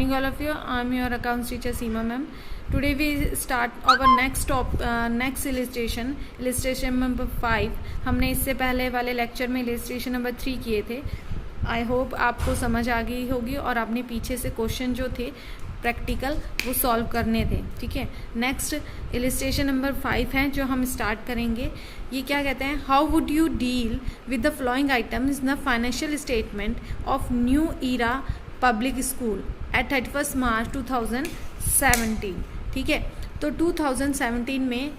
morning all of you. I'm your accounts teacher Seema ma'am. Today we start our next illustration number 5. हमने इससे पहले वाले lecture में illustration number 3 किए थे. आई होप आपको समझ आ गई होगी और आपने पीछे से क्वेश्चन जो थे प्रैक्टिकल वो सॉल्व करने थे. ठीक है, नेक्स्ट इलिस्ट्रेशन नंबर 5 है जो हम स्टार्ट करेंगे. ये क्या कहते हैं, how would you deal with the following items in the financial statement of New Era Public School at 31 March 2017. ठीक है, तो 2017 में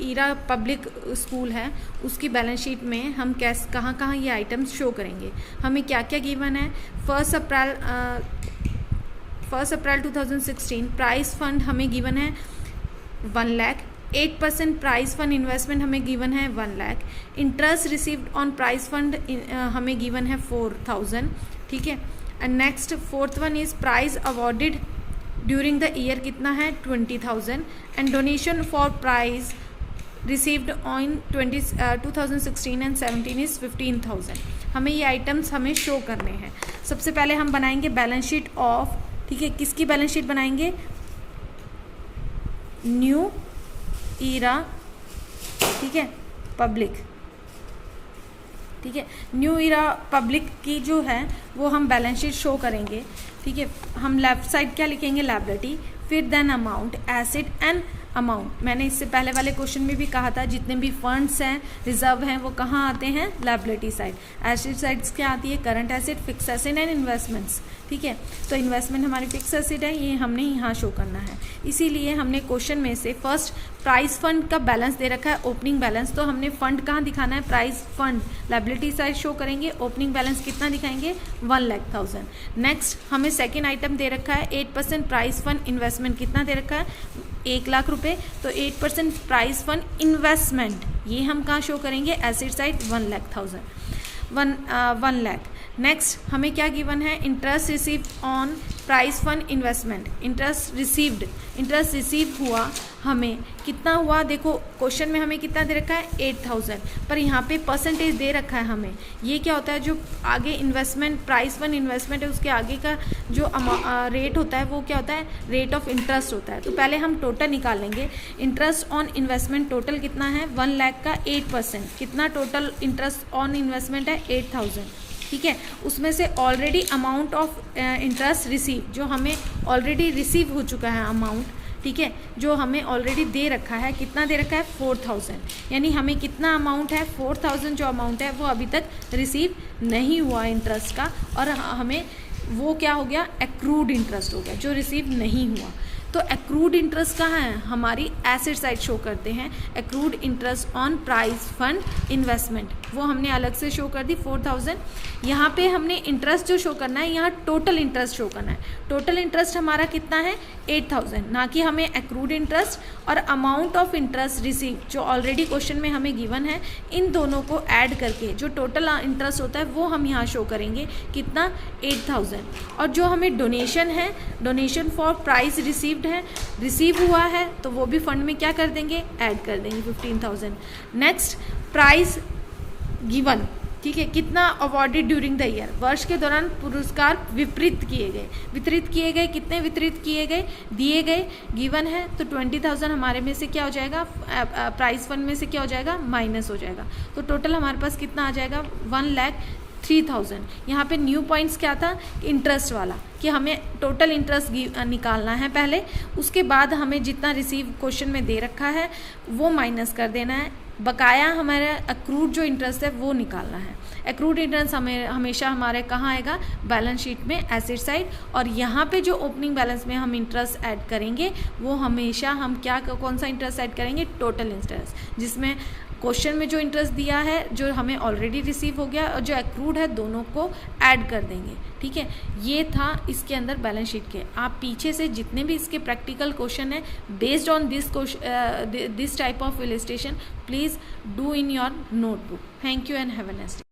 ईरा पब्लिक स्कूल है उसकी बैलेंस शीट में हम कहाँ कहाँ ये आइटम्स शो करेंगे. हमें क्या क्या गिवन है. 1 अप्रैल 2016 प्राइस फंड हमें गिवन है 1 लाख. 8% प्राइस फंड इन्वेस्टमेंट हमें गिवन है 1 lakh. Interest received on prize fund हमें गिवन है 4000. ठीक है, and next 4th one is prize awarded during the year कितना है 20,000. And donation for prize received on 2016 and 17 is 15,000. हमें ये आइटम्स हमें शो करने हैं. सबसे पहले हम बनाएंगे बैलेंस शीट ऑफ. ठीक है, किसकी बैलेंस शीट बनाएंगे, न्यू ईरा. ठीक है, पब्लिक. ठीक है, न्यू ईरा पब्लिक की जो है वो हम बैलेंस शीट शो करेंगे. ठीक है, हम लेफ्ट साइड क्या लिखेंगे, लायबिलिटी, फिर then amount, asset and amount. मैंने इससे पहले वाले क्वेश्चन में भी कहा था जितने भी फंड्स हैं रिजर्व हैं वो कहाँ आते हैं, लायबिलिटी साइड. एसेट साइड्स क्या आती है, current asset, fix asset and investments. ठीक है, तो इन्वेस्टमेंट हमारी फिक्स एसेट है, ये हमने यहाँ शो करना है. इसीलिए हमने क्वेश्चन में से फर्स्ट प्राइस फंड का बैलेंस दे रखा है, ओपनिंग बैलेंस. तो हमने फंड कहाँ दिखाना है, price fund liability side show करेंगे. ओपनिंग बैलेंस कितना दिखाएंगे, 1,00,000. नेक्स्ट हमें सेकेंड आइटम दे रखा है 8% प्राइस फंड इन्वेस्टमेंट कितना दे रखा है, 1 लाख रुपए. तो 8% प्राइस फंड इन्वेस्टमेंट ये हम कहाँ शो करेंगे, एसेट साइड 1,00,000, 1 लाख. नेक्स्ट हमें क्या गिवन है, interest receive on prize fund investment. Interest receive हुआ हमें कितना हुआ, देखो क्वेश्चन में हमें कितना दे रखा है 8,000, पर यहाँ पे परसेंटेज दे रखा है हमें. ये क्या होता है, जो आगे इन्वेस्टमेंट प्राइस फंड इन्वेस्टमेंट है उसके आगे का जो रेट होता है वो क्या होता है, रेट ऑफ इंटरेस्ट होता है. तो पहले हम टोटल निकाल लेंगे. इंटरेस्ट ऑन इन्वेस्टमेंट टोटल कितना है, 1 लाख का 8% कितना टोटल इंटरेस्ट ऑन इन्वेस्टमेंट है 8,000. ठीक है, उसमें से already amount of interest receive जो हमें ऑलरेडी रिसीव हो चुका है अमाउंट. ठीक है, जो हमें ऑलरेडी दे रखा है, कितना दे रखा है 4,000. यानी हमें कितना अमाउंट है 4,000 जो अमाउंट है वो अभी तक रिसीव नहीं हुआ इंटरेस्ट का, और हमें वो क्या हो गया, एक्रूड इंटरेस्ट हो गया जो रिसीव नहीं हुआ. तो एक्रूड इंटरेस्ट कहाँ है, हमारी एसेट साइड शो करते हैं. Accrued interest on prize fund investment वो हमने अलग से शो कर दी 4,000. यहाँ पे हमने इंटरेस्ट जो शो करना है, यहाँ टोटल इंटरेस्ट शो करना है. टोटल इंटरेस्ट हमारा कितना है 8,000, ना कि हमें एक्रूड इंटरेस्ट और अमाउंट ऑफ इंटरेस्ट रिसीव जो ऑलरेडी क्वेश्चन में हमें गिवन है. इन दोनों को ऐड करके जो टोटल इंटरेस्ट होता है वो हम यहाँ शो करेंगे कितना 8,000. और जो हमें डोनेशन है, डोनेशन फॉर प्राइस रिसीव हुआ है तो वो भी फंड में क्या कर देंगे, ऐड कर देंगे 15,000. Next price given. ठीक है, कितना अवॉर्डेड ड्यूरिंग द ईयर, वर्ष के दौरान पुरस्कार वितरित किए गए. कितने वितरित किए गए, दिए गए, गिवन है. तो 20,000 हमारे में से क्या हो जाएगा, प्राइस फंड में से क्या हो जाएगा, माइनस हो जाएगा. तो टोटल हमारे पास कितना आ जाएगा 1,03,000. यहाँ पे न्यू पॉइंट्स क्या था, इंटरेस्ट वाला, कि हमें टोटल इंटरेस्ट निकालना है पहले, उसके बाद हमें जितना रिसीव क्वेश्चन में दे रखा है वो माइनस कर देना है. बकाया हमारा एक्रूड जो इंटरेस्ट है वो निकालना है. एक्रूड इंटरेस्ट हमें हमेशा हमारे कहाँ आएगा, बैलेंस शीट में एसेट साइड. और यहाँ पे जो ओपनिंग बैलेंस में हम इंटरेस्ट ऐड करेंगे वो हमेशा हम क्या कौन सा इंटरेस्ट ऐड करेंगे, टोटल इंटरेस्ट, जिसमें क्वेश्चन में जो इंटरेस्ट दिया है जो हमें ऑलरेडी रिसीव हो गया और जो एक्रूड है दोनों को ऐड कर देंगे. ठीक है, ये था इसके अंदर बैलेंस शीट के. आप पीछे से जितने भी इसके प्रैक्टिकल क्वेश्चन है based on this type of illustration please do in your notebook. Thank you and have a nice day.